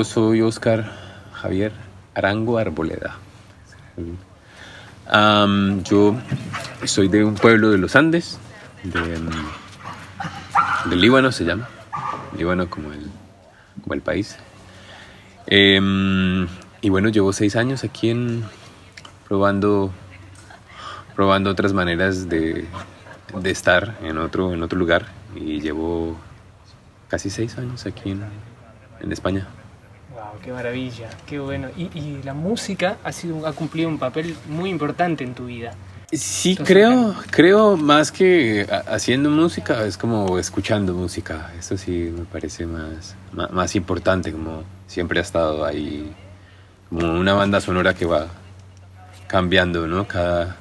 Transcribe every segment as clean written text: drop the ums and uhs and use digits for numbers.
yo soy Oscar Javier Arango Arboleda. Yo soy de un pueblo de los Andes, del Líbano se llama, Líbano como el país. Y bueno, llevo 6 años aquí probando otras maneras de estar en otro lugar, y llevo casi 6 años aquí en España. Wow, qué maravilla, qué bueno. Y la música ha cumplido un papel muy importante en tu vida. Sí, Entonces, creo más que haciendo música, es como escuchando música. Eso sí me parece más importante, como siempre ha estado ahí, como una banda sonora que va cambiando, ¿no? Cada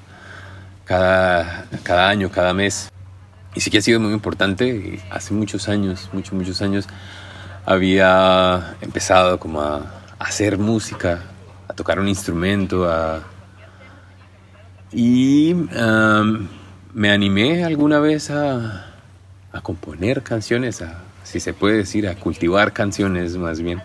año, cada mes. Y sí que ha sido muy importante. Hace muchos años, muchos años, había empezado como a hacer música, a tocar un instrumento, y me animé alguna vez a componer canciones, si se puede decir, a cultivar canciones más bien.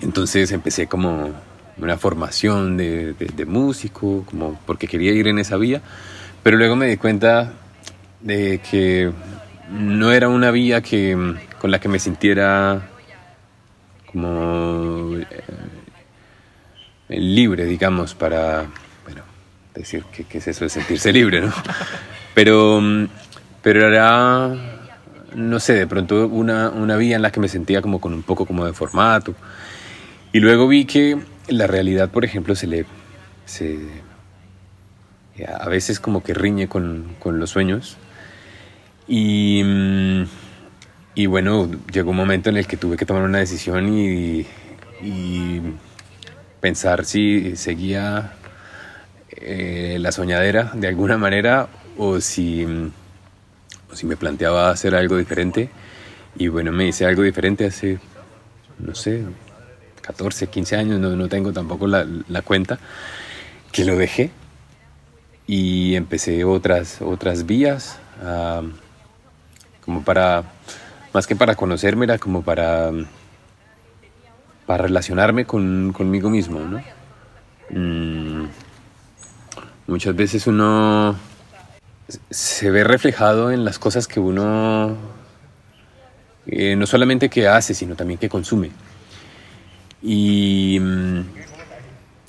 Entonces empecé como una formación de músico, como porque quería ir en esa vía, pero luego me di cuenta de que no era una vía con la que me sintiera como libre, digamos, para, bueno, decir qué es eso de sentirse libre, ¿no? Pero era, no sé, de pronto una vía en la que me sentía como con un poco como de formato. Y luego vi que la realidad, por ejemplo, a veces como que riñe con los sueños. Y bueno, llegó un momento en el que tuve que tomar una decisión y pensar si seguía la soñadera de alguna manera, o si me planteaba hacer algo diferente. Y bueno, me hice algo diferente hace, no sé, 14, 15 años, no tengo tampoco la cuenta, que lo dejé y empecé otras vías, como para, más que para conocerme, era como para relacionarme conmigo mismo, ¿no? Muchas veces uno se ve reflejado en las cosas que uno no solamente que hace, sino también que consume. Y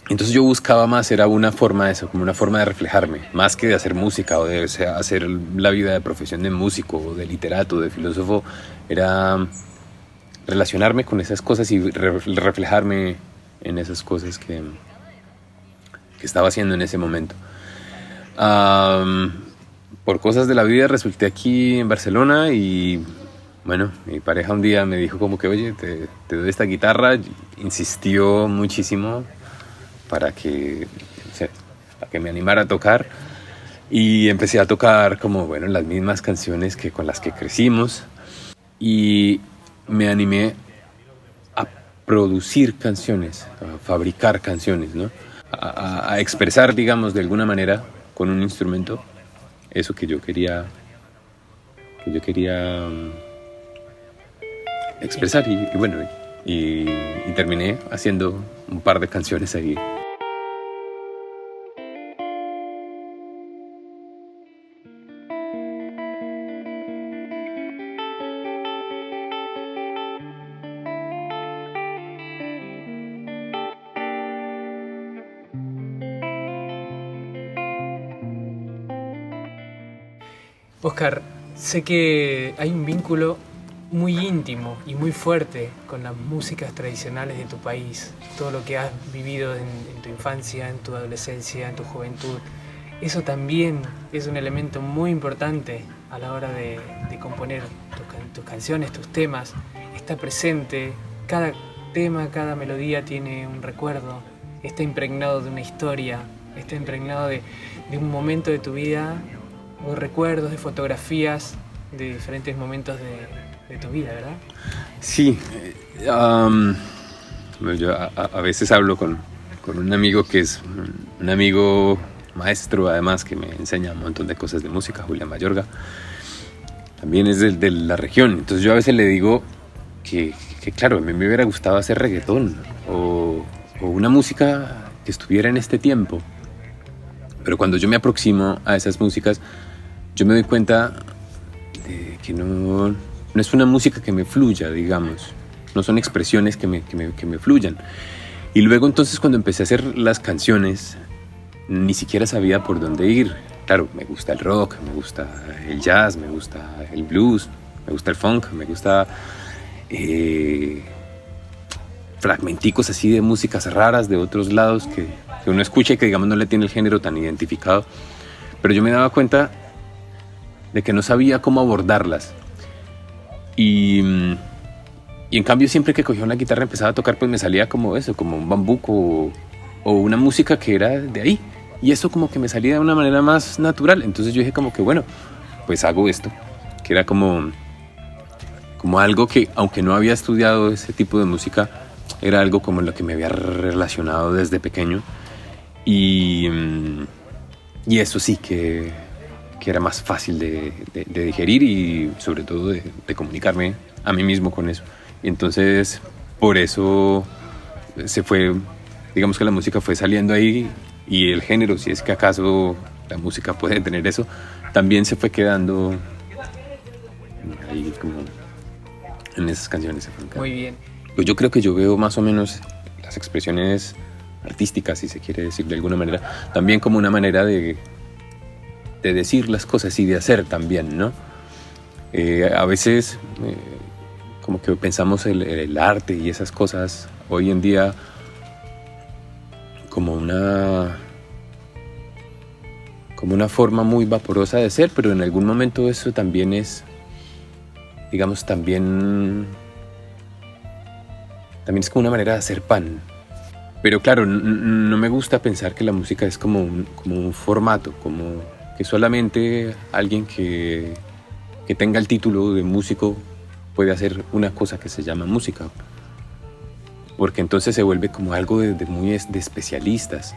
entonces yo buscaba más, era una forma de eso, como una forma de reflejarme, más que de hacer música o de hacer la vida de profesión de músico o de literato, de filósofo. Era relacionarme con esas cosas y reflejarme en esas cosas que estaba haciendo en ese momento. Por cosas de la vida resulté aquí en Barcelona, y bueno, mi pareja un día me dijo como que, oye, te doy esta guitarra. Insistió muchísimo para que me animara a tocar, y empecé a tocar como, bueno, las mismas canciones con las que crecimos, y me animé a producir canciones, a fabricar canciones, ¿no? A expresar, digamos, de alguna manera con un instrumento eso que yo quería expresar. Y bueno, y terminé haciendo un par de canciones ahí. Oscar, sé que hay un vínculo muy íntimo y muy fuerte con las músicas tradicionales de tu país, todo lo que has vivido en tu infancia, en tu adolescencia, en tu juventud. Eso también es un elemento muy importante a la hora de componer tus canciones, tus temas. Está presente, cada tema, cada melodía tiene un recuerdo, está impregnado de una historia, está impregnado de un momento de tu vida, o recuerdos, de fotografías de diferentes momentos de de tu vida, ¿verdad? Sí, bueno, yo a veces hablo con un amigo que es un amigo maestro, además, que me enseña un montón de cosas de música, Julián Mayorga. También es de la región. Entonces yo a veces le digo que claro, a mí me hubiera gustado hacer reggaetón o una música que estuviera en este tiempo. Pero cuando yo me aproximo a esas músicas, yo me doy cuenta de que no es una música que me fluya, digamos. No son expresiones que me fluyan. Y luego entonces cuando empecé a hacer las canciones, ni siquiera sabía por dónde ir. Claro, me gusta el rock, me gusta el jazz, me gusta el blues, me gusta el funk, me gusta fragmenticos así de músicas raras de otros lados que uno escucha y que digamos no le tiene el género tan identificado. Pero yo me daba cuenta de que no sabía cómo abordarlas. Y en cambio siempre que cogía una guitarra empezaba a tocar, pues me salía como eso, como un bambuco o una música que era de ahí. Y eso como que me salía de una manera más natural. Entonces yo dije como que bueno, pues hago esto. Que era como algo que, aunque no había estudiado ese tipo de música, era algo como lo que me había relacionado desde pequeño. Y eso sí que era más fácil de digerir y sobre todo de comunicarme a mí mismo con eso. Y entonces por eso se fue, digamos que la música fue saliendo ahí y el género, si es que acaso la música puede tener eso, también se fue quedando ahí como en esas canciones. Muy bien. Pues yo creo que yo veo más o menos las expresiones artísticas, si se quiere decir de alguna manera, también como una manera de decir las cosas y de hacer también, ¿no? A veces como que pensamos el arte y esas cosas hoy en día como una forma muy vaporosa de ser, pero en algún momento eso también es, digamos, también es como una manera de hacer pan. Pero claro, no me gusta pensar que la música es como un formato, como que solamente alguien que tenga el título de músico puede hacer una cosa que se llama música. Porque entonces se vuelve como algo muy de especialistas.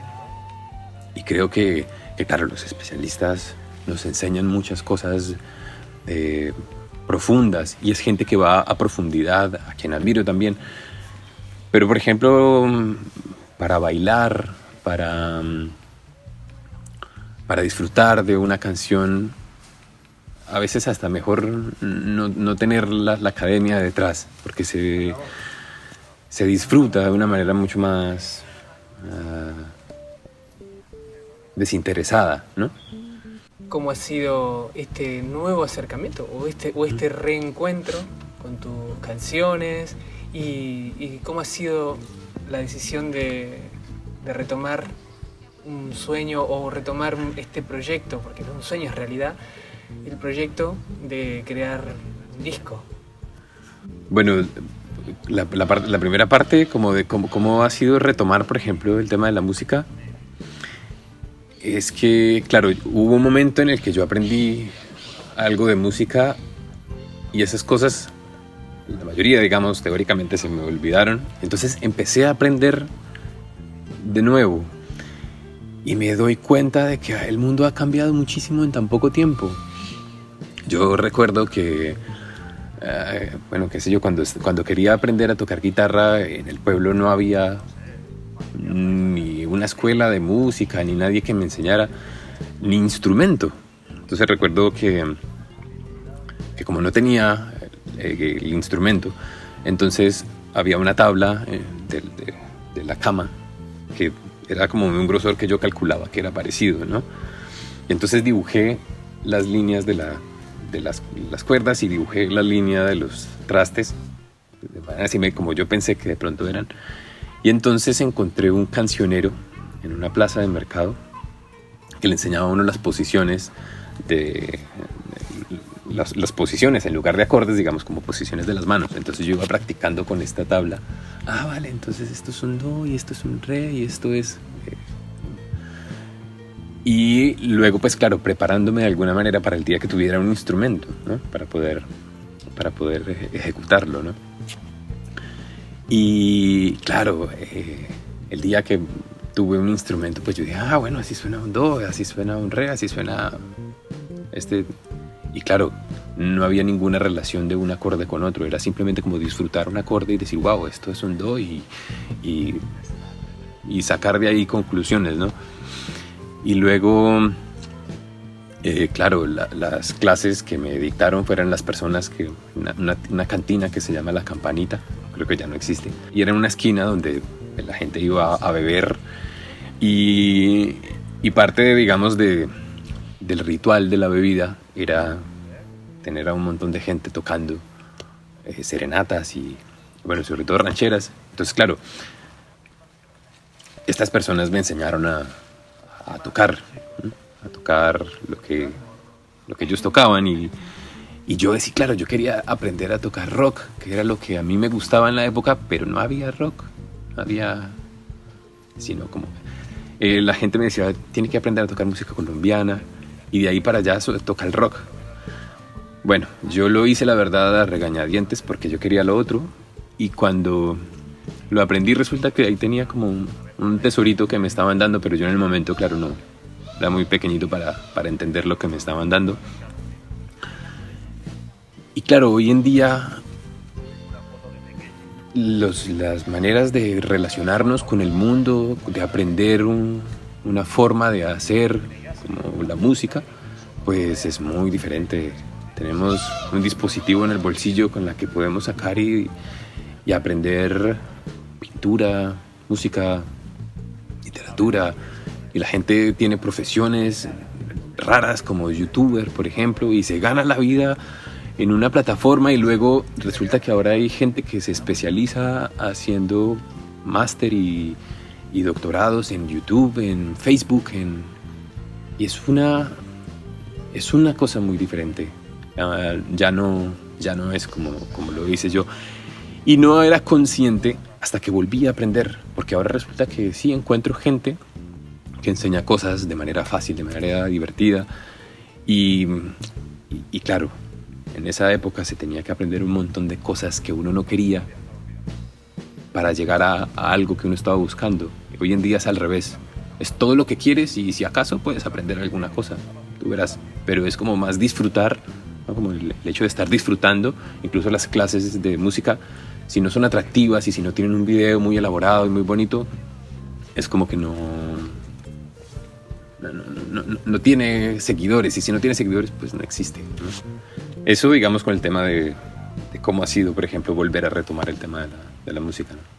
Y creo que claro, los especialistas nos enseñan muchas cosas profundas y es gente que va a profundidad, a quien admiro también. Pero por ejemplo, para bailar, para disfrutar de una canción, a veces hasta mejor no tener la academia detrás, porque se disfruta de una manera mucho más desinteresada, ¿no? ¿Cómo ha sido este nuevo acercamiento o este reencuentro con tus canciones y cómo ha sido la decisión de retomar un sueño o retomar este proyecto, porque no es un sueño, es realidad, el proyecto de crear un disco? Bueno, la primera parte, como de cómo ha sido retomar, por ejemplo, el tema de la música, es que, claro, hubo un momento en el que yo aprendí algo de música y esas cosas, la mayoría, digamos, teóricamente se me olvidaron. Entonces empecé a aprender de nuevo y me doy cuenta de que el mundo ha cambiado muchísimo en tan poco tiempo. Yo recuerdo que, bueno, qué sé yo, cuando quería aprender a tocar guitarra, en el pueblo no había ni una escuela de música, ni nadie que me enseñara, ni instrumento. Entonces recuerdo que como no tenía el instrumento, entonces había una tabla de la cama que era como un grosor que yo calculaba que era parecido, ¿no? Y entonces dibujé las líneas de las cuerdas y dibujé la línea de los trastes de manera así como yo pensé que de pronto eran. Y entonces encontré un cancionero en una plaza de mercado que le enseñaba a uno las posiciones las posiciones en lugar de acordes, digamos, como posiciones de las manos. Entonces yo iba practicando con esta tabla. Vale, entonces esto es un do y esto es un re y esto es... Y luego, pues claro, preparándome de alguna manera para el día que tuviera un instrumento, ¿no? Para poder para poder ejecutarlo, ¿no? Y claro, el día que tuve un instrumento, pues yo dije, bueno, así suena un do, así suena un re, así suena este. Y claro, no había ninguna relación de un acorde con otro, era simplemente como disfrutar un acorde y decir, wow, esto es un do, y sacar de ahí conclusiones, ¿no? Y luego, claro, las clases que me dictaron fueron las personas que, una cantina que se llama La Campanita, creo que ya no existe, y era una esquina donde la gente iba a beber, y parte, digamos, del ritual de la bebida era tener a un montón de gente tocando serenatas y, bueno, sobre todo rancheras. Entonces, claro, estas personas me enseñaron a tocar, ¿no? A tocar lo que ellos tocaban, y yo decía, claro, yo quería aprender a tocar rock, que era lo que a mí me gustaba en la época, pero no había rock, no había, sino como la gente me decía, tiene que aprender a tocar música colombiana, y de ahí para allá toca el rock. Bueno, yo lo hice, la verdad, a regañadientes, porque yo quería lo otro, y cuando lo aprendí resulta que ahí tenía como un tesorito que me estaban dando, pero yo en el momento, claro, no, era muy pequeñito para entender lo que me estaban dando. Y claro, hoy en día las maneras de relacionarnos con el mundo, de aprender una forma de hacer como la música, pues es muy diferente. Tenemos un dispositivo en el bolsillo con la que podemos sacar y aprender pintura, música, literatura, y la gente tiene profesiones raras como youtuber, por ejemplo, y se gana la vida en una plataforma, y luego resulta que ahora hay gente que se especializa haciendo máster y doctorados en YouTube, en Facebook, y es una cosa muy diferente. Ya no es como lo hice yo, y no era consciente hasta que volví a aprender, porque ahora resulta que sí encuentro gente que enseña cosas de manera fácil, de manera divertida, y claro, en esa época se tenía que aprender un montón de cosas que uno no quería para llegar a algo que uno estaba buscando. Hoy en día es al revés, es todo lo que quieres, y si acaso puedes aprender alguna cosa, tú verás, pero es como más disfrutar, ¿no? Como el hecho de estar disfrutando. Incluso las clases de música, si no son atractivas y si no tienen un video muy elaborado y muy bonito, es como que no tiene seguidores, y si no tiene seguidores, pues no existe, ¿no? Eso, digamos, con el tema de cómo ha sido, por ejemplo, volver a retomar el tema de la música, ¿no?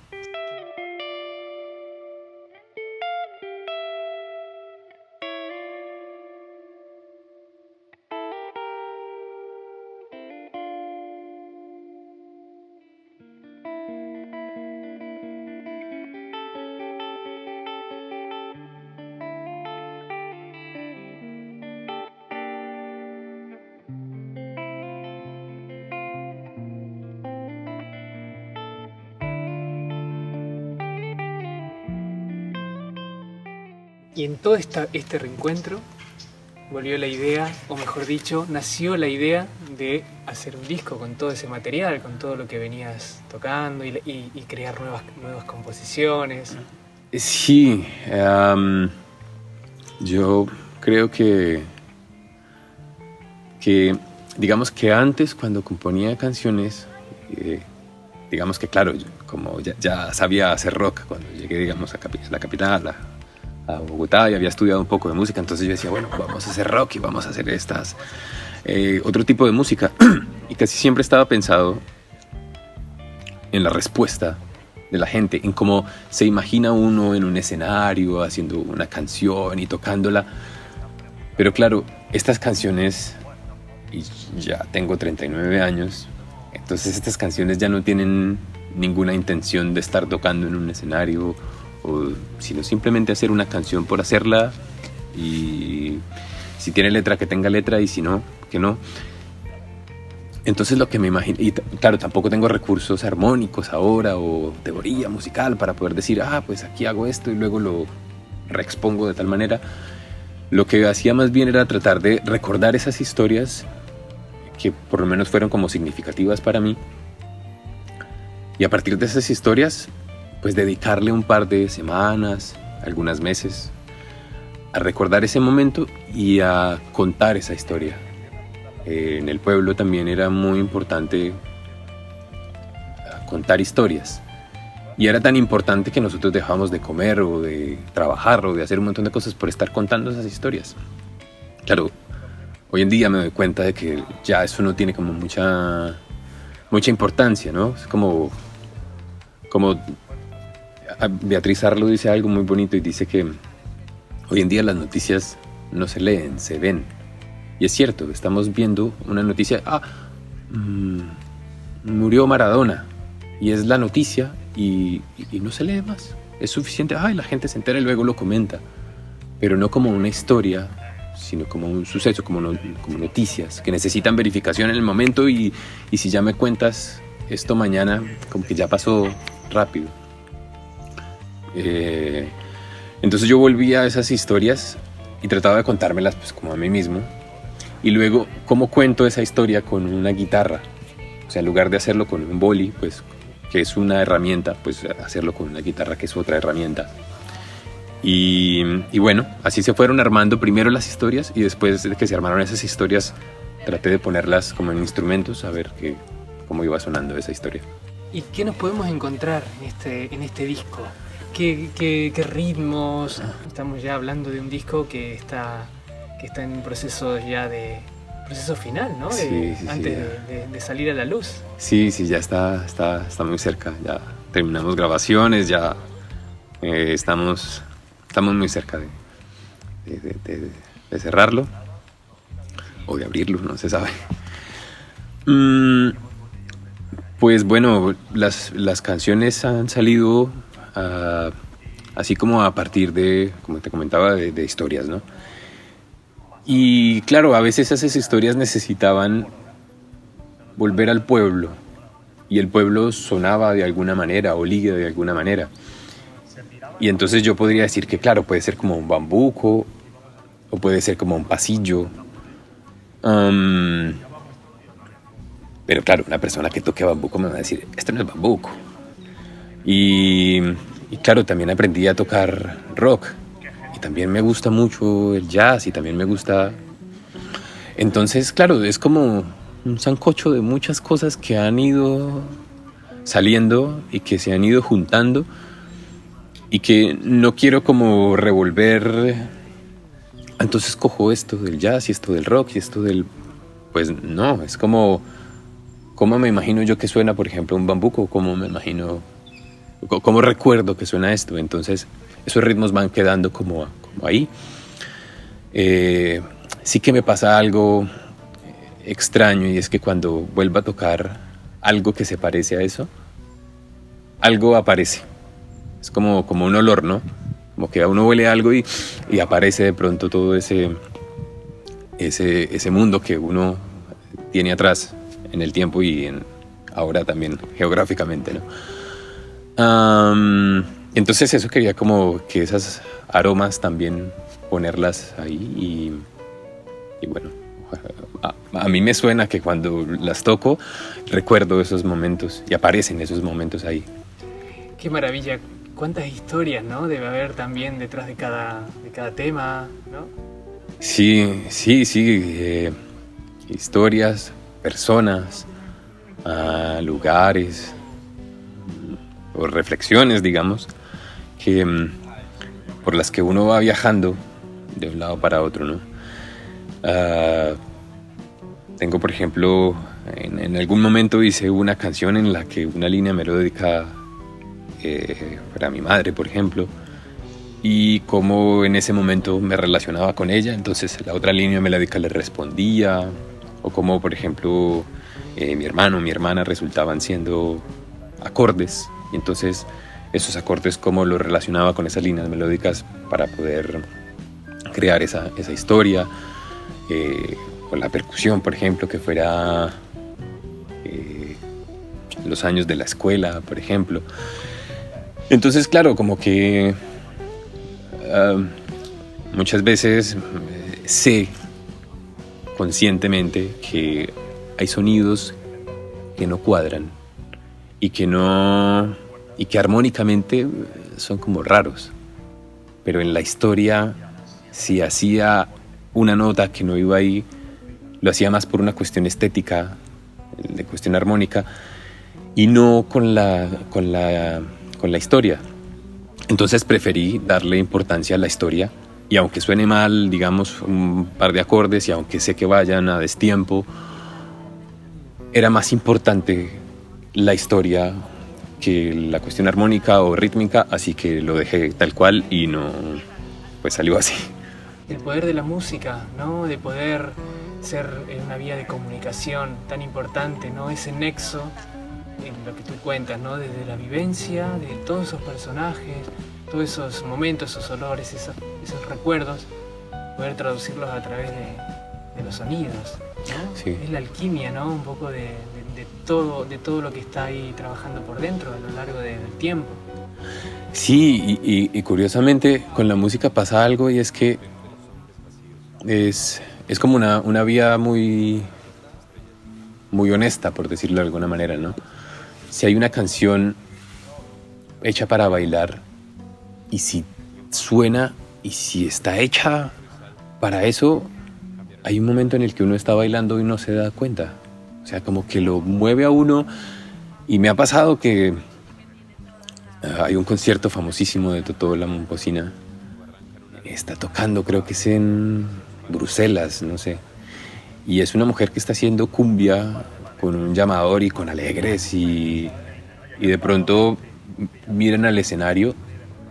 Y en todo este reencuentro volvió la idea, o mejor dicho, nació la idea de hacer un disco con todo ese material, con todo lo que venías tocando, y crear nuevas composiciones. Sí, yo creo que digamos que antes, cuando componía canciones, digamos que claro, yo, como ya sabía hacer rock cuando llegué, digamos, a la capital, a Bogotá, y había estudiado un poco de música, entonces yo decía, bueno, vamos a hacer rock y vamos a hacer otro tipo de música, y casi siempre estaba pensado en la respuesta de la gente, en cómo se imagina uno en un escenario haciendo una canción y tocándola. Pero claro, estas canciones, y ya tengo 39 años, entonces estas canciones ya no tienen ninguna intención de estar tocando en un escenario, sino simplemente hacer una canción por hacerla, y si tiene letra, que tenga letra, y si no, que no. Entonces lo que me imagino, y claro, tampoco tengo recursos armónicos ahora o teoría musical para poder decir, pues aquí hago esto y luego lo reexpongo de tal manera. Lo que hacía más bien era tratar de recordar esas historias que por lo menos fueron como significativas para mí. Y a partir de esas historias, pues dedicarle un par de semanas, algunos meses, a recordar ese momento y a contar esa historia. En el pueblo también era muy importante contar historias. Y era tan importante que nosotros dejábamos de comer o de trabajar o de hacer un montón de cosas por estar contando esas historias. Claro, hoy en día me doy cuenta de que ya eso no tiene como mucha importancia, ¿no? Es como Beatriz Arlo dice algo muy bonito y dice que hoy en día las noticias no se leen, se ven. Y es cierto, estamos viendo una noticia, murió Maradona, y es la noticia y no se lee más. Es suficiente, la gente se entera y luego lo comenta, pero no como una historia, sino como un suceso, como noticias que necesitan verificación en el momento y si ya me cuentas esto mañana, como que ya pasó rápido. Entonces yo volví a esas historias y trataba de contármelas pues como a mí mismo, y luego cómo cuento esa historia con una guitarra. O sea, en lugar de hacerlo con un boli, pues que es una herramienta, pues hacerlo con una guitarra, que es otra herramienta. Y bueno, así se fueron armando primero las historias, y después de que se armaron esas historias traté de ponerlas como en instrumentos, a ver cómo iba sonando esa historia. ¿Y qué nos podemos encontrar en este disco? ¿Qué ritmos? Estamos ya hablando de un disco que está en un proceso ya de proceso final, ¿no? Antes de salir a la luz. Sí, ya está muy cerca. Ya terminamos grabaciones, ya estamos muy cerca de cerrarlo o de abrirlo, no se sabe. Pues bueno, las canciones han salido así como a partir de, como te comentaba, de historias, ¿no? Y claro, a veces esas historias necesitaban volver al pueblo, y el pueblo sonaba de alguna manera, olía de alguna manera. Y entonces yo podría decir que claro, puede ser como un bambuco, o puede ser como un pasillo. Pero claro, una persona que toque bambuco me va a decir, esto no es bambuco. Y claro, también aprendí a tocar rock. Y también me gusta mucho el jazz, y también me gusta... Entonces, claro, es como un sancocho de muchas cosas que han ido saliendo y que se han ido juntando, y que no quiero como revolver. Entonces cojo esto del jazz y esto del rock y esto del... Pues no, es como... ¿Cómo me imagino yo que suena, por ejemplo, un bambuco? ¿Cómo me imagino... ¿Cómo recuerdo que suena esto? Entonces esos ritmos van quedando como ahí. Sí que me pasa algo extraño, y es que cuando vuelvo a tocar algo que se parece a eso, algo aparece. Es como un olor, ¿no? Como que a uno huele algo y aparece de pronto todo ese mundo que uno tiene atrás en el tiempo y ahora también geográficamente, ¿no? Entonces eso quería como que esas aromas también ponerlas ahí, y bueno, a mí me suena que cuando las toco recuerdo esos momentos y aparecen esos momentos ahí. Qué maravilla, cuántas historias, ¿no? Debe haber también detrás de cada tema, ¿no? Sí, historias, personas, lugares o reflexiones, digamos, por las que uno va viajando de un lado para otro, ¿no? Tengo, por ejemplo, en algún momento hice una canción en la que una línea melódica para mi madre, por ejemplo, y cómo en ese momento me relacionaba con ella, entonces la otra línea melódica le respondía, o cómo, por ejemplo, mi hermano, mi hermana resultaban siendo acordes, y entonces esos acordes cómo los relacionaba con esas líneas melódicas para poder crear esa historia, o la percusión, por ejemplo, que fuera los años de la escuela, por ejemplo. Entonces, claro, como que muchas veces sé conscientemente que hay sonidos que no cuadran y que armónicamente son como raros. Pero en la historia, si hacía una nota que no iba ahí, lo hacía más por una cuestión estética, de cuestión armónica, y no con la historia. Entonces preferí darle importancia a la historia, y aunque suene mal, digamos, un par de acordes, y aunque sé que vayan a destiempo, era más importante la historia que la cuestión armónica o rítmica, así que lo dejé tal cual y no, pues salió así. El poder de la música, ¿no? De poder ser una vía de comunicación tan importante, ¿no? Ese nexo en lo que tú cuentas, ¿no? Desde la vivencia de todos esos personajes, todos esos momentos, esos olores, esos recuerdos, poder traducirlos a través de los sonidos, ¿no? Sí. Es la alquimia, ¿no? Un poco de todo lo que está ahí trabajando por dentro a lo largo del tiempo. Sí, y curiosamente con la música pasa algo, y es que es como una vía muy, muy honesta, por decirlo de alguna manera, ¿no? Si hay una canción hecha para bailar, y si suena y si está hecha para eso, hay un momento en el que uno está bailando y no se da cuenta. O sea, como que lo mueve a uno. Y me ha pasado que hay un concierto famosísimo de Totó la Momposina. Está tocando, creo que es en Bruselas, no sé. Y es una mujer que está haciendo cumbia con un llamador y con alegres. Y de pronto miran al escenario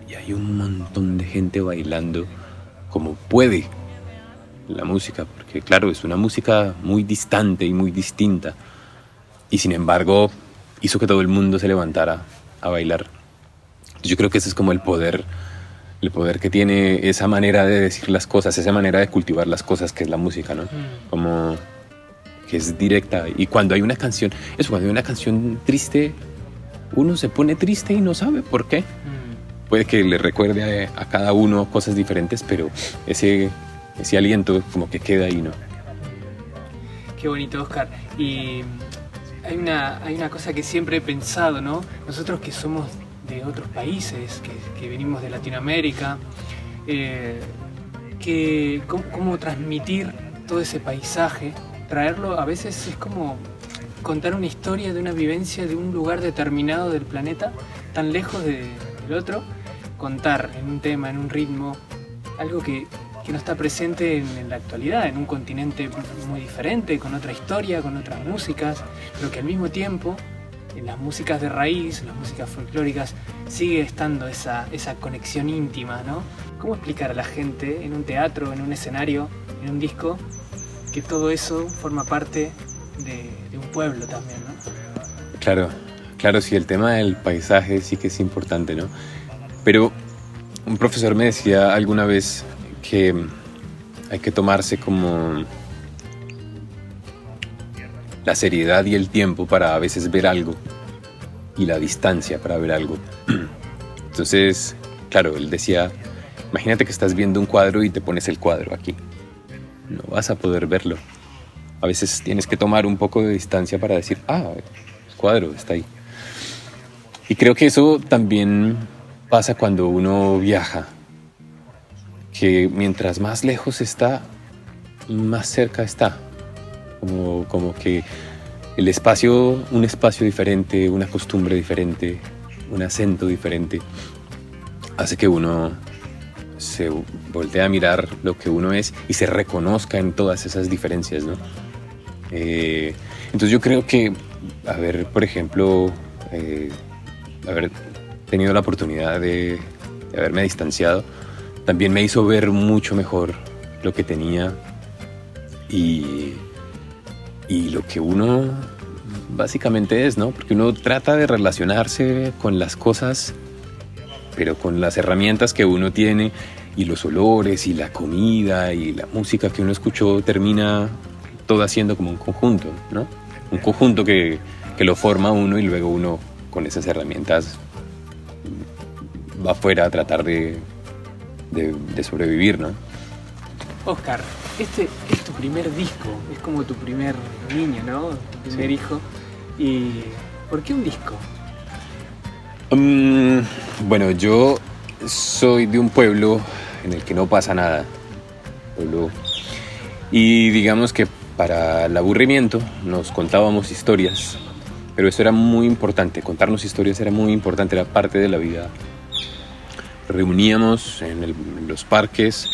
y hay un montón de gente bailando como puede la música, porque claro, es una música muy distante y muy distinta, y sin embargo hizo que todo el mundo se levantara a bailar. Yo creo que ese es como el poder que tiene esa manera de decir las cosas, esa manera de cultivar las cosas que es la música, ¿no? Como que es directa. Y cuando hay una canción triste, uno se pone triste y no sabe por qué. Puede que le recuerde a cada uno cosas diferentes, pero ese aliento como que queda ahí, ¿no? Qué bonito, Oscar. Y hay una cosa que siempre he pensado, ¿no? Nosotros que somos de otros países, que venimos de Latinoamérica, cómo transmitir todo ese paisaje, traerlo, a veces es como contar una historia de una vivencia de un lugar determinado del planeta, tan lejos del otro, contar en un tema, en un ritmo, algo que no está presente en la actualidad, en un continente muy diferente, con otra historia, con otras músicas, pero que al mismo tiempo, en las músicas de raíz, las músicas folclóricas, sigue estando esa conexión íntima, ¿no? ¿Cómo explicar a la gente en un teatro, en un escenario, en un disco, que todo eso forma parte de un pueblo también, ¿no? Claro, sí, el tema del paisaje sí que es importante, ¿no? Pero un profesor me decía alguna vez que hay que tomarse como la seriedad y el tiempo para a veces ver algo, y la distancia para ver algo. Entonces, claro, él decía, imagínate que estás viendo un cuadro y te pones el cuadro aquí. No vas a poder verlo. A veces tienes que tomar un poco de distancia para decir, el cuadro está ahí. Y creo que eso también pasa cuando uno viaja, que mientras más lejos está, más cerca está. Como que un espacio diferente, una costumbre diferente, un acento diferente, hace que uno se voltee a mirar lo que uno es y se reconozca en todas esas diferencias, ¿no? Entonces yo creo que por ejemplo, haber tenido la oportunidad de haberme distanciado, también me hizo ver mucho mejor lo que tenía y lo que uno básicamente es, ¿no? Porque uno trata de relacionarse con las cosas, pero con las herramientas que uno tiene, y los olores y la comida y la música que uno escuchó termina todo haciendo como un conjunto, ¿no? Un conjunto que lo forma uno, y luego uno con esas herramientas va afuera a tratar de sobrevivir, ¿no? Oscar, este es tu primer disco, es como tu primer niño, ¿no? Tu primer hijo. ¿Y por qué un disco? Bueno, yo soy de un pueblo en el que no pasa nada. Y digamos que para el aburrimiento nos contábamos historias, pero eso era muy importante, contarnos historias era muy importante, era parte de la vida. Reuníamos en los parques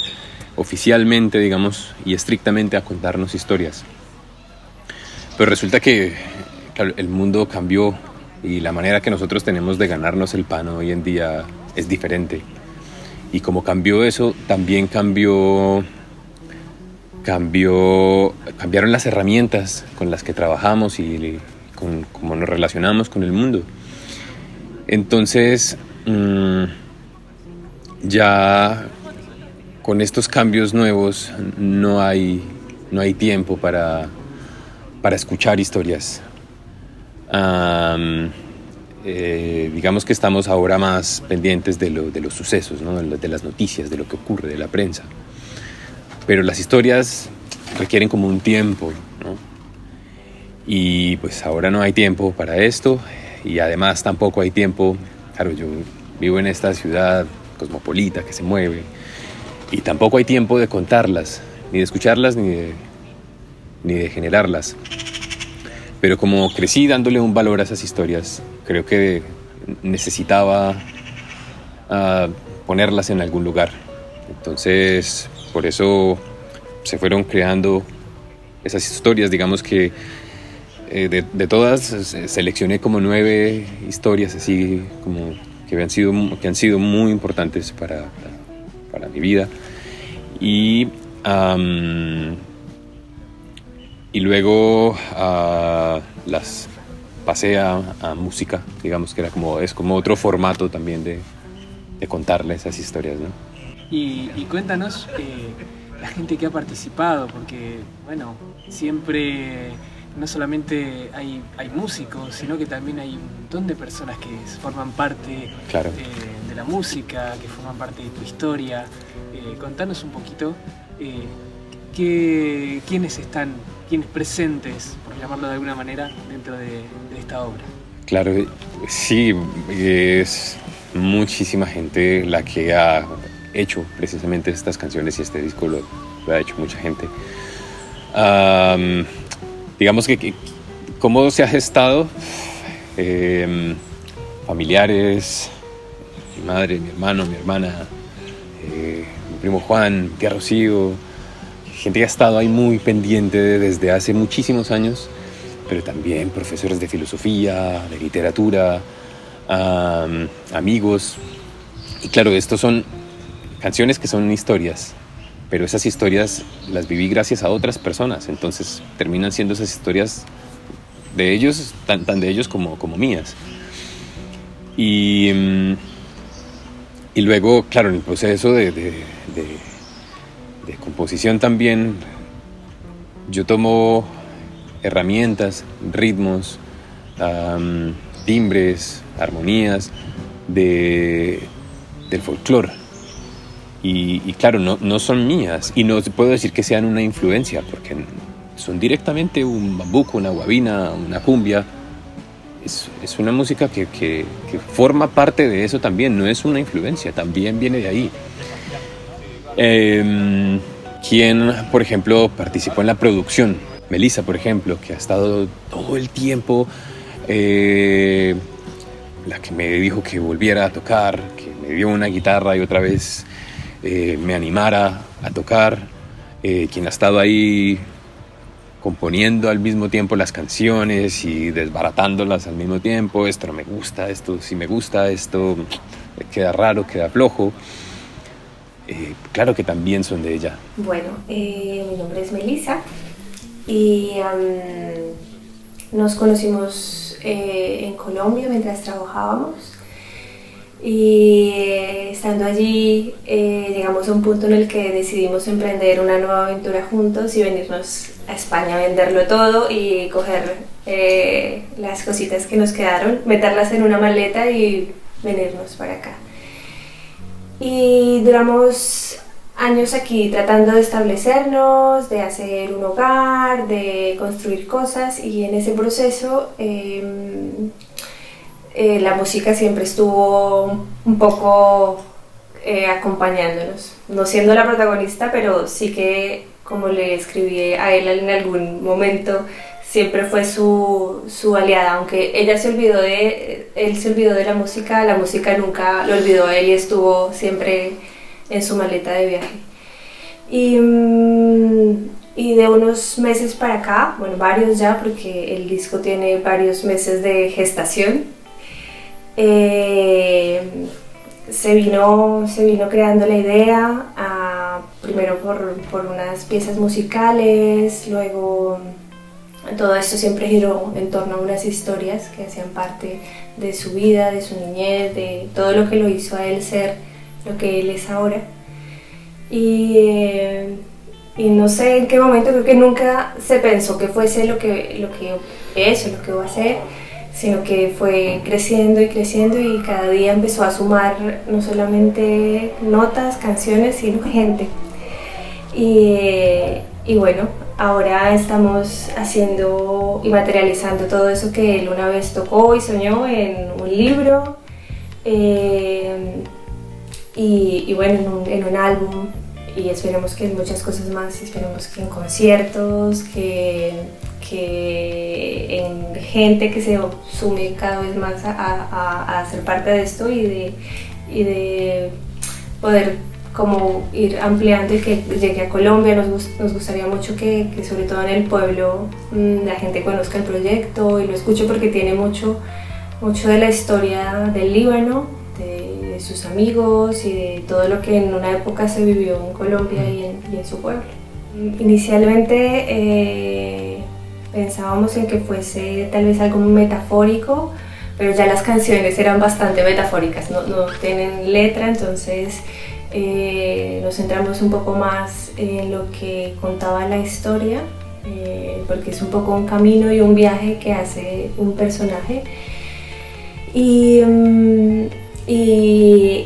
oficialmente, digamos, y estrictamente a contarnos historias. Pero resulta que, claro, el mundo cambió y la manera que nosotros tenemos de ganarnos el pan hoy en día es diferente. Y como cambió eso, también cambiaron las herramientas con las que trabajamos y con cómo nos relacionamos con el mundo. Entonces, ya con estos cambios nuevos no hay tiempo para escuchar historias. Digamos que estamos ahora más pendientes de los sucesos, ¿no? De las noticias, de lo que ocurre, de la prensa. Pero las historias requieren como un tiempo, ¿no? Y pues ahora no hay tiempo para esto, y además tampoco hay tiempo. Claro, yo vivo en esta ciudad cosmopolita que se mueve, y tampoco hay tiempo de contarlas, ni de escucharlas, ni de generarlas. Pero como crecí dándole un valor a esas historias, creo que necesitaba ponerlas en algún lugar. Entonces, por eso se fueron creando esas historias. Digamos que de todas seleccioné como 9 historias así como que han sido muy importantes para mi vida. Y luego las pasé a música, digamos que es como otro formato también de contarle esas historias, ¿no? Y cuéntanos la gente que ha participado, porque bueno, siempre no solamente hay músicos, sino que también hay un montón de personas que forman parte, claro, de la música, que forman parte de tu historia. Contanos un poquito quiénes presentes, por llamarlo de alguna manera, dentro de esta obra. Claro, sí, es muchísima gente la que ha hecho precisamente estas canciones, y este disco lo ha hecho mucha gente. Digamos que cómo se ha gestado, familiares, mi madre, mi hermano, mi hermana, mi primo Juan, mi tía Rocío, gente que ha estado ahí muy pendiente desde hace muchísimos años, pero también profesores de filosofía, de literatura, amigos. Y claro, estos son canciones que son historias, pero esas historias las viví gracias a otras personas, entonces terminan siendo esas historias de ellos, tan de ellos como mías. Y luego, claro, en el proceso de composición también, yo tomo herramientas, ritmos, timbres, armonías del folclore. Y claro, no son mías, y no puedo decir que sean una influencia, porque son directamente un bambuco, una guabina, una cumbia. Es una música que forma parte de eso también, no es una influencia, también viene de ahí. ¿Quién, por ejemplo, participó en la producción? Melissa, por ejemplo, que ha estado todo el tiempo, la que me dijo que volviera a tocar, que me dio una guitarra y otra vez me animara a tocar, quien ha estado ahí componiendo al mismo tiempo las canciones y desbaratándolas al mismo tiempo. Esto no me gusta, esto sí me gusta, esto queda raro, queda flojo. Claro que también son de ella. Bueno, mi nombre es Melissa y nos conocimos en Colombia mientras trabajábamos. Y estando allí llegamos a un punto en el que decidimos emprender una nueva aventura juntos y venirnos a España a venderlo todo y coger las cositas que nos quedaron, meterlas en una maleta y venirnos para acá. Y duramos años aquí tratando de establecernos, de hacer un hogar, de construir cosas, y en ese proceso la música siempre estuvo un poco acompañándonos, no siendo la protagonista, pero sí que, como le escribí a él en algún momento, siempre fue su aliada, aunque él se olvidó de la música nunca lo olvidó a él y estuvo siempre en su maleta de viaje. Y de unos meses para acá, bueno, varios ya, porque el disco tiene varios meses de gestación, se vino creando la idea, primero por unas piezas musicales, luego todo esto siempre giró en torno a unas historias que hacían parte de su vida, de su niñez, de todo lo que lo hizo a él ser lo que él es ahora. Y no sé en qué momento, creo que nunca se pensó que fuese lo que va a ser, sino que fue creciendo y creciendo, y cada día empezó a sumar no solamente notas, canciones, sino gente. Y bueno, ahora estamos haciendo y materializando todo eso que él una vez tocó y soñó en un libro, y bueno, en un álbum, y esperemos que en muchas cosas más, esperemos que en conciertos, que en gente que se sume cada vez más a ser parte de esto, y de poder como ir ampliando y que llegue a Colombia. Nos gustaría mucho que sobre todo en el pueblo la gente conozca el proyecto y lo escuche, porque tiene mucho de la historia del Líbano, de sus amigos y de todo lo que en una época se vivió en Colombia y en su pueblo. Inicialmente pensábamos en que fuese tal vez algo metafórico, pero ya las canciones eran bastante metafóricas, no tienen letra, entonces nos centramos un poco más en lo que contaba la historia, porque es un poco un camino y un viaje que hace un personaje. Y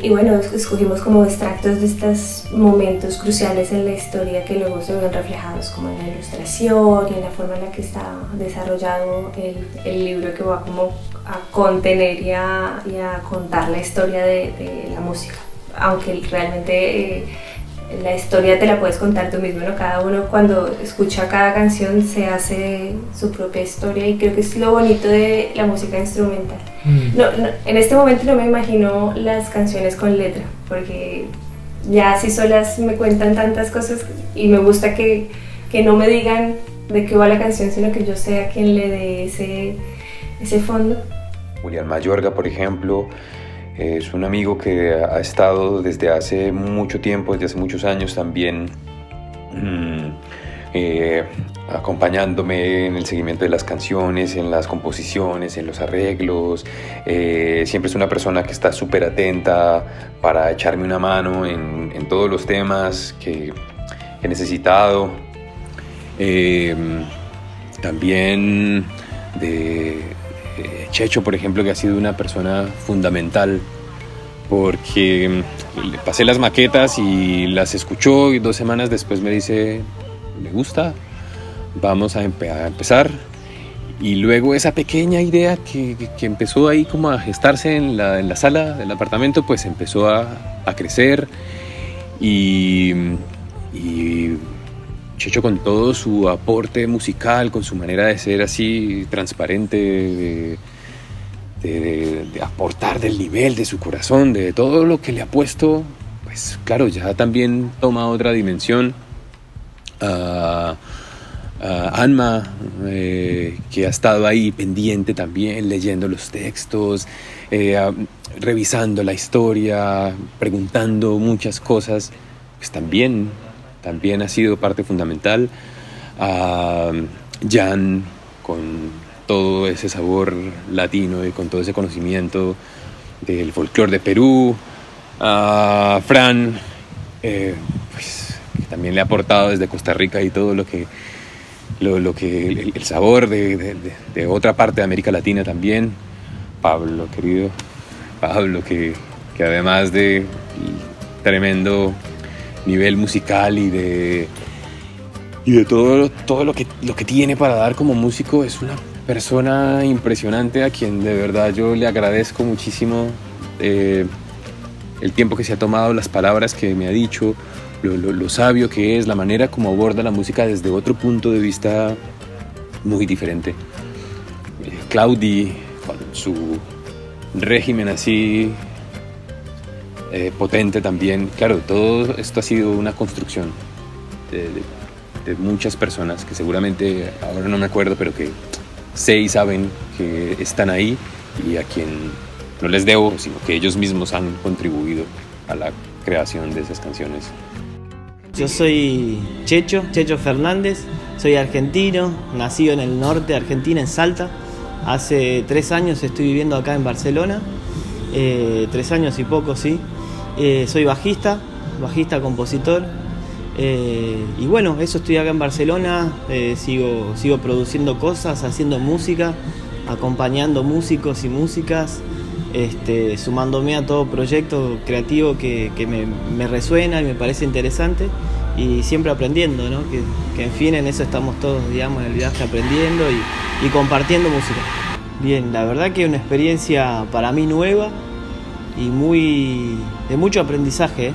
bueno, escogimos como extractos de estos momentos cruciales en la historia que luego se ven reflejados como en la ilustración y en la forma en la que está desarrollado el libro, que va como a contener y a contar la historia de la música. Aunque realmente la historia te la puedes contar tú mismo, ¿no? Cada uno cuando escucha cada canción se hace su propia historia, y creo que es lo bonito de la música instrumental. No, en este momento no me imagino las canciones con letra, porque ya así solas me cuentan tantas cosas, y me gusta que no me digan de qué va la canción, sino que yo sea quien le dé ese fondo. Julián Mayorga, por ejemplo, es un amigo que ha estado desde hace mucho tiempo, desde hace muchos años también, acompañándome en el seguimiento de las canciones, en las composiciones, en los arreglos. Siempre es una persona que está súper atenta para echarme una mano en todos los temas que he necesitado. También de Checho, por ejemplo, que ha sido una persona fundamental, porque le pasé las maquetas y las escuchó, y 2 semanas después me dice: me gusta, vamos a empezar. Y luego esa pequeña idea que empezó ahí como a gestarse en la sala del apartamento, pues empezó a crecer, y Checho, con todo su aporte musical, con su manera de ser así transparente, de aportar del nivel de su corazón, de todo lo que le ha puesto, pues claro, ya también toma otra dimensión. Anma, que ha estado ahí pendiente también, leyendo los textos, revisando la historia, preguntando muchas cosas, pues también ha sido parte fundamental. Jan, con todo ese sabor latino y con todo ese conocimiento del folclore de Perú. Fran, pues, que también le ha aportado desde Costa Rica y todo lo que el sabor de otra parte de América Latina también. Pablo, querido Pablo, que además de tremendo nivel musical y de todo lo que tiene para dar como músico. Es una persona impresionante a quien de verdad yo le agradezco muchísimo el tiempo que se ha tomado, las palabras que me ha dicho, lo sabio que es, la manera como aborda la música desde otro punto de vista muy diferente. Claudi, con su régimen así potente también. Claro, todo esto ha sido una construcción de muchas personas que seguramente, ahora no me acuerdo, pero que sé y saben que están ahí y a quien no les debo, sino que ellos mismos han contribuido a la creación de esas canciones. Yo soy Checho Fernández, soy argentino, nacido en el norte de Argentina, en Salta. Hace 3 años estoy viviendo acá en Barcelona, 3 años y poco, sí. Soy bajista, compositor. Y bueno, eso, estoy acá en Barcelona, sigo produciendo cosas, haciendo música, acompañando músicos y músicas, sumándome a todo proyecto creativo que me resuena y me parece interesante, y siempre aprendiendo, ¿no? Que en fin, en eso estamos todos, digamos, en el viaje, aprendiendo y compartiendo música. Bien, la verdad que es una experiencia para mí nueva y de mucho aprendizaje, ¿eh?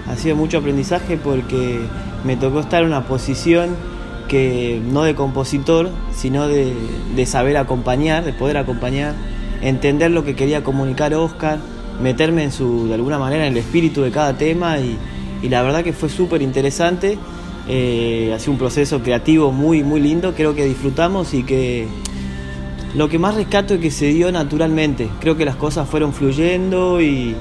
Ha sido mucho aprendizaje porque me tocó estar en una posición que no de compositor, sino de saber acompañar, de poder acompañar, entender lo que quería comunicar Óscar, meterme de alguna manera en el espíritu de cada tema, y la verdad que fue súper interesante. Ha sido un proceso creativo muy, muy lindo, creo que disfrutamos, y que lo que más rescato es que se dio naturalmente. Creo que las cosas fueron fluyendo y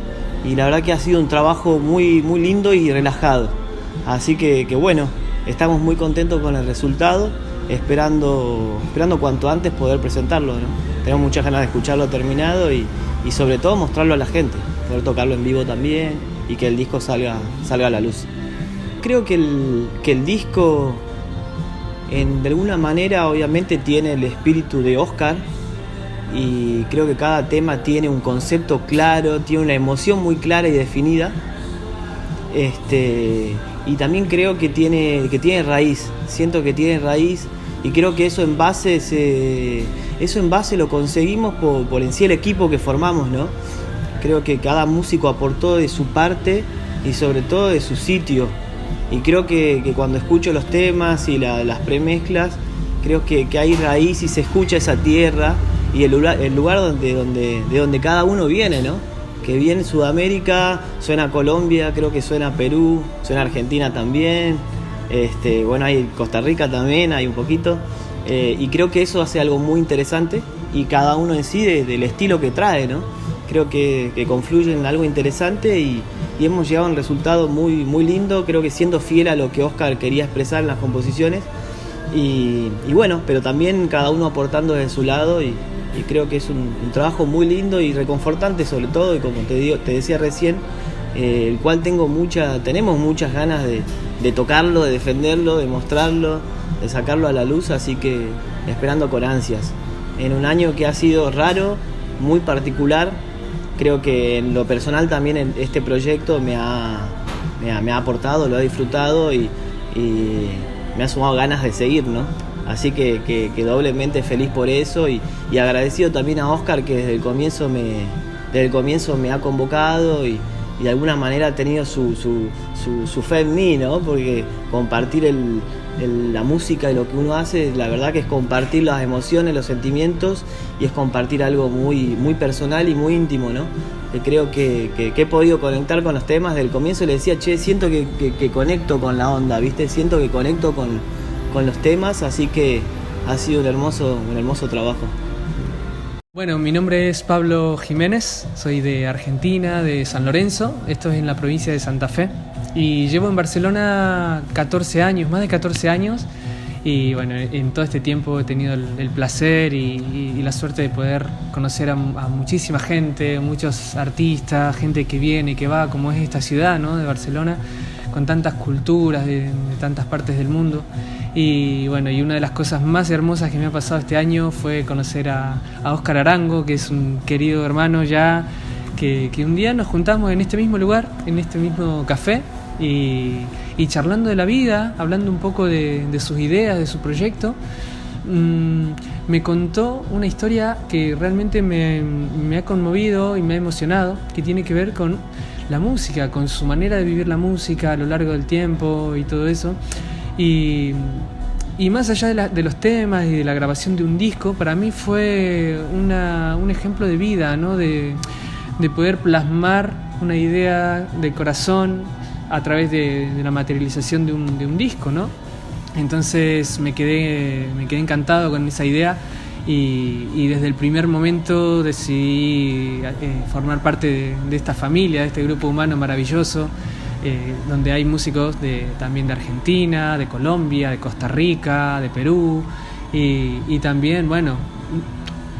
la verdad que ha sido un trabajo muy, muy lindo y relajado. Así que bueno, estamos muy contentos con el resultado, esperando cuanto antes poder presentarlo, ¿no? Tenemos muchas ganas de escucharlo terminado y sobre todo mostrarlo a la gente, poder tocarlo en vivo también y que el disco salga a la luz. Creo que el disco de alguna manera obviamente tiene el espíritu de Óscar, y creo que cada tema tiene un concepto claro, tiene una emoción muy clara y definida, y también creo que tiene raíz, siento que tiene raíz, y creo que eso en base lo conseguimos por en sí el equipo que formamos, ¿no? Creo que cada músico aportó de su parte y sobre todo de su sitio, y creo que cuando escucho los temas y las premezclas, creo que hay raíz y se escucha esa tierra y el lugar de donde cada uno viene, ¿no? Que viene Sudamérica, suena Colombia, creo que suena Perú, suena Argentina también, bueno, hay Costa Rica también, hay un poquito, y creo que eso hace algo muy interesante, y cada uno en sí del estilo que trae, ¿no? Creo que confluye en algo interesante y hemos llegado a un resultado muy, muy lindo, creo que siendo fiel a lo que Óscar quería expresar en las composiciones, y bueno, pero también cada uno aportando desde su lado, y creo que es un trabajo muy lindo y reconfortante sobre todo, y como te decía recién, el cual tenemos muchas ganas de tocarlo, de defenderlo, de mostrarlo, de sacarlo a la luz, así que esperando con ansias. En un año que ha sido raro, muy particular, creo que en lo personal también este proyecto me ha aportado, lo he disfrutado y me ha sumado ganas de seguir, ¿no? Así que doblemente feliz por eso, y agradecido también a Óscar, que desde el comienzo me ha convocado y de alguna manera ha tenido su fe en mí, ¿no? Porque compartir la música y lo que uno hace, la verdad que es compartir las emociones, los sentimientos, y es compartir algo muy, muy personal y muy íntimo, ¿no? Creo que he podido conectar con los temas desde el comienzo, y le decía, siento que conecto con la onda, ¿viste? Siento que conecto con los temas, así que ha sido un hermoso trabajo. Bueno, mi nombre es Pablo Jiménez, soy de Argentina, de San Lorenzo, esto es en la provincia de Santa Fe, y llevo en Barcelona 14 años, más de 14 años, y bueno, en todo este tiempo he tenido el placer y la suerte de poder conocer a muchísima gente, muchos artistas, gente que viene y que va, como es esta ciudad, ¿no?, de Barcelona, con tantas culturas de tantas partes del mundo. Y bueno, y una de las cosas más hermosas que me ha pasado este año fue conocer a Óscar Arango, que es un querido hermano ya, que un día nos juntamos en este mismo lugar, en este mismo café, y charlando de la vida, hablando un poco de sus ideas, de su proyecto. Me contó una historia que realmente me ha conmovido y me ha emocionado, que tiene que ver con la música, con su manera de vivir la música a lo largo del tiempo y todo eso. Y más allá de los temas y de la grabación de un disco, para mí fue un ejemplo de vida, ¿no? De poder plasmar una idea de corazón a través de la materialización de un disco, ¿no? Entonces me quedé encantado con esa idea y desde el primer momento decidí formar parte de esta familia, de este grupo humano maravilloso, donde hay músicos también de Argentina, de Colombia, de Costa Rica, de Perú y también, bueno,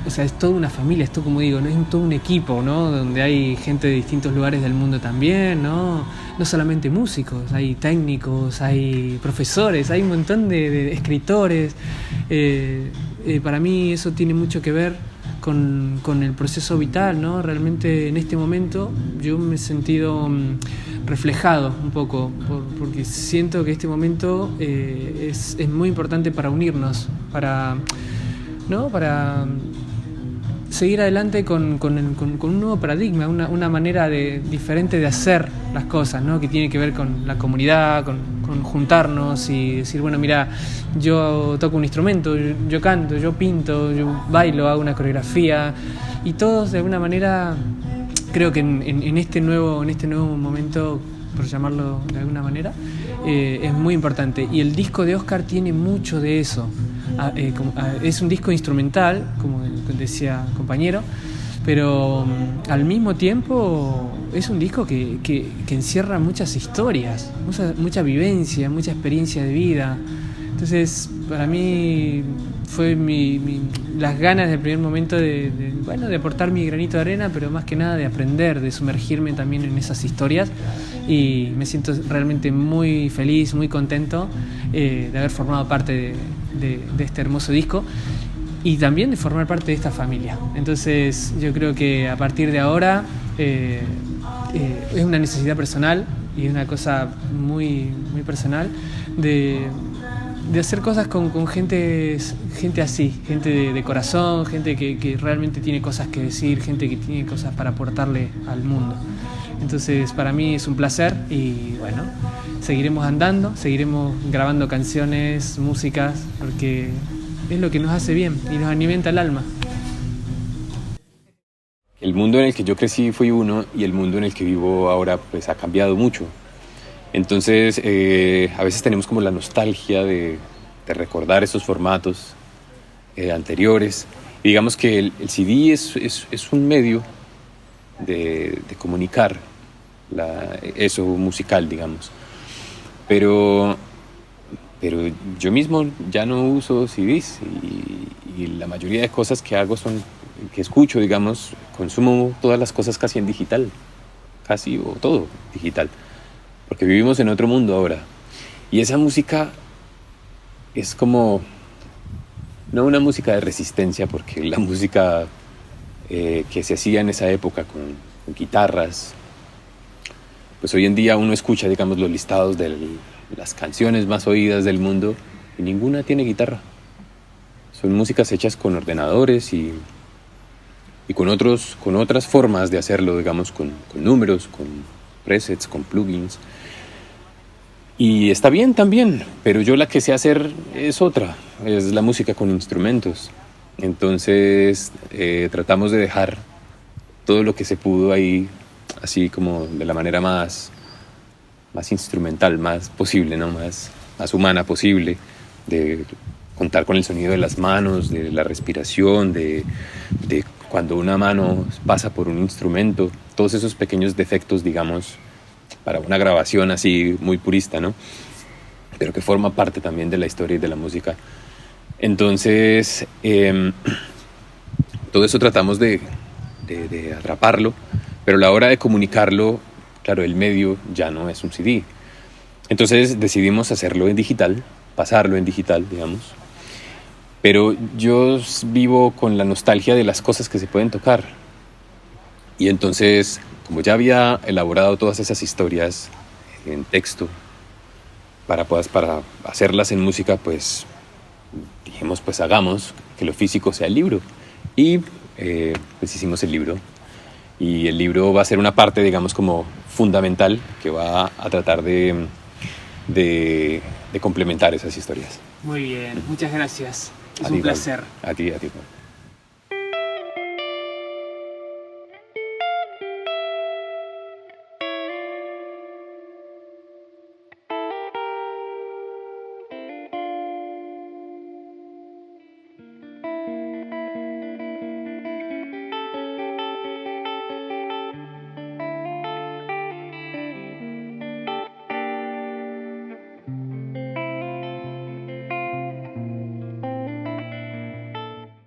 o sea, es toda una familia, esto como digo, ¿no? Es todo un equipo, ¿no? Donde hay gente de distintos lugares del mundo también, ¿no? No solamente músicos, hay técnicos, hay profesores, hay un montón de escritores. Para mí eso tiene mucho que ver con el proceso vital, ¿no? Realmente en este momento yo me he sentido reflejado un poco, porque siento que este momento es muy importante para unirnos, para seguir adelante con un nuevo paradigma, una manera diferente de hacer las cosas, ¿no? Que tiene que ver con la comunidad, con juntarnos y decir, bueno, mira, yo toco un instrumento, yo canto, yo pinto, yo bailo, hago una coreografía, y todos de alguna manera creo que en este nuevo momento, por llamarlo de alguna manera, es muy importante. Y el disco de Oscar tiene mucho de eso. Es un disco instrumental, como decía el compañero, pero al mismo tiempo es un disco que encierra muchas historias, mucha vivencia, mucha experiencia de vida. Entonces, para mí fue las ganas del primer momento de aportar mi granito de arena, pero más que nada de aprender, de sumergirme también en esas historias, y me siento realmente muy feliz, muy contento de haber formado parte de este hermoso disco y también de formar parte de esta familia. Entonces yo creo que a partir de ahora es una necesidad personal y una cosa muy, muy personal de hacer cosas con gente así, gente de corazón, gente que realmente tiene cosas que decir, gente que tiene cosas para aportarle al mundo. Entonces para mí es un placer y bueno, seguiremos andando, seguiremos grabando canciones, músicas, porque es lo que nos hace bien y nos alimenta el alma. El mundo en el que yo crecí fue uno y el mundo en el que vivo ahora pues ha cambiado mucho. Entonces a veces tenemos como la nostalgia de recordar esos formatos anteriores. Y digamos que el CD es un medio de comunicar eso musical, digamos. Pero yo mismo ya no uso CDs y la mayoría de cosas que hago que escucho, digamos, consumo todas las cosas casi en digital, casi o todo digital, porque vivimos en otro mundo ahora. Y esa música es como, no una música de resistencia, porque la música que se hacía en esa época con guitarras, pues hoy en día uno escucha, digamos, los listados de las canciones más oídas del mundo y ninguna tiene guitarra. Son músicas hechas con ordenadores y con otras formas de hacerlo, digamos, con números, con presets, con plugins. Y está bien también, pero yo la que sé hacer es otra, es la música con instrumentos. Entonces tratamos de dejar todo lo que se pudo ahí, así como de la manera más instrumental, más posible, ¿no? más humana posible, de contar con el sonido de las manos, de la respiración, de cuando una mano pasa por un instrumento, todos esos pequeños defectos, digamos, para una grabación así muy purista, ¿no? Pero que forma parte también de la historia y de la música. Entonces, todo eso tratamos de atraparlo, pero a la hora de comunicarlo, claro, el medio ya no es un CD. Entonces decidimos hacerlo en digital, pasarlo en digital, digamos. Pero yo vivo con la nostalgia de las cosas que se pueden tocar. Y entonces, como ya había elaborado todas esas historias en texto, para hacerlas en música, pues dijimos, pues hagamos que lo físico sea el libro. Y pues hicimos el libro. Y el libro va a ser una parte, digamos, como fundamental que va a tratar de complementar esas historias. Muy bien, muchas gracias. Es A un ti, placer. Pablo. A ti, Pablo.